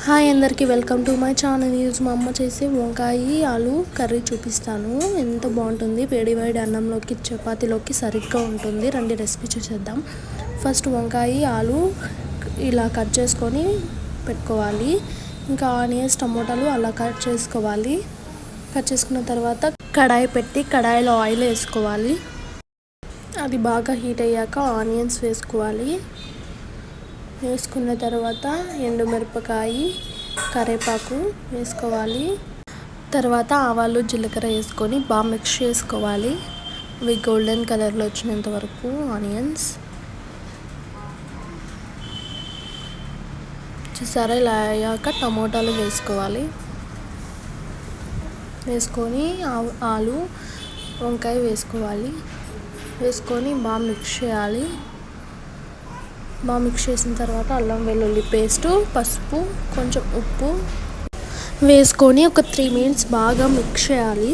Hi అందరికీ welcome to my channel. ఈరోజు మా అమ్మ చేసే వంకాయ ఆలు కర్రీ చూపిస్తాను. ఎంత బాగుంటుంది, వేడి వేడి అన్నంలోకి చపాతీలోకి సరిగ్గా ఉంటుంది. రండి రెసిపీ చూసేద్దాం. ఫస్ట్ వంకాయ ఆలు ఇలా కట్ చేసుకొని పెట్టుకోవాలి. ఇంకా ఆనియన్స్ టమోటాలు అలా కట్ చేసుకోవాలి. కట్ చేసుకున్న తర్వాత కడాయి పెట్టి కడాయిలో ఆయిల్ వేసుకోవాలి. అది బాగా హీట్ అయ్యాక ఆనియన్స్ వేసుకోవాలి. వేసుకున్న తర్వాత ఎండుమిరపకాయ కరివేపాకు వేసుకోవాలి. తర్వాత ఆవాలు జీలకర్ర వేసుకొని బాగా మిక్స్ చేసుకోవాలి. ఇవి గోల్డెన్ కలర్లో వచ్చినంత వరకు ఆనియన్స్ చూసారా. ఇలా అయ్యాక టమోటాలు వేసుకోవాలి. వేసుకొని ఆలు వంకాయ వేసుకోవాలి. వేసుకొని బాగా మిక్స్ చేయాలి. బాగా మిక్స్ చేసిన తర్వాత అల్లం వెల్లుల్లి పేస్టు, పసుపు, కొంచెం ఉప్పు వేసుకొని ఒక 3 minutes బాగా మిక్స్ చేయాలి.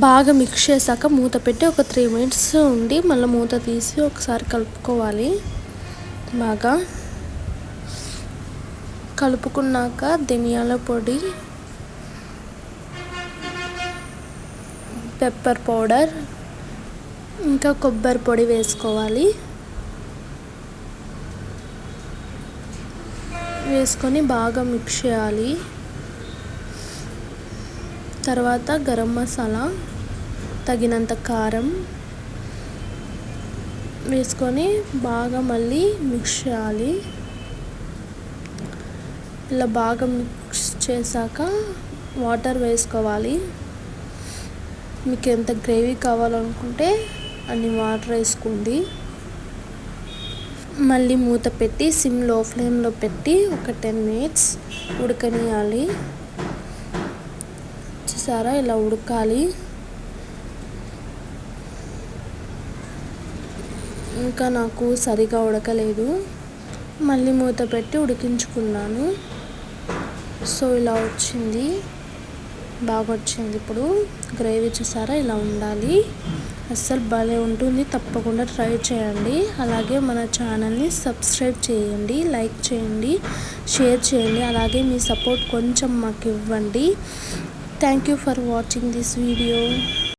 బాగా మిక్స్ చేశాక మూత పెట్టి ఒక 3 minutes ఉండి మళ్ళీ మూత తీసి ఒకసారి కలుపుకోవాలి. బాగా కలుపుకున్నాక ధనియాల పొడి, పెప్పర్ పౌడర్, ఇంకా కొబ్బరి పొడి వేసుకోవాలి. వేసుకొని బాగా మిక్స్ చేయాలి. తర్వాత గరం మసాలా, తగినంత కారం వేసుకొని బాగా మళ్ళీ మిక్స్ చేయాలి. ఇలా బాగా మిక్స్ చేశాక వాటర్ వేసుకోవాలి. మీకు ఎంత గ్రేవీ కావాలనుకుంటే అన్ని వాటర్ వేసుకోండి. మళ్ళీ మూత పెట్టి సిమ్లో ఫ్లేమ్లో పెట్టి ఒక 10 minutes ఉడకనియాలి. చూసారా ఇలా ఉడకాలి. ఇంకా నాకు సరిగా ఉడకలేదు. మళ్ళీ మూత పెట్టి ఉడికించుకున్నాను. సో ఇలా వచ్చింది, బాగా వచ్చింది. ఇప్పుడు గ్రేవీ చూసారా ఇలా ఉండాలి. అస్సలు భలే ఉంటుంది. తప్పకుండా ట్రై చేయండి. అలాగే మన ఛానల్ని సబ్స్క్రైబ్ చేయండి, లైక్ చేయండి, షేర్ చేయండి. అలాగే మీ సపోర్ట్ కొంచెం మాకు ఇవ్వండి. Thank you for watching this video.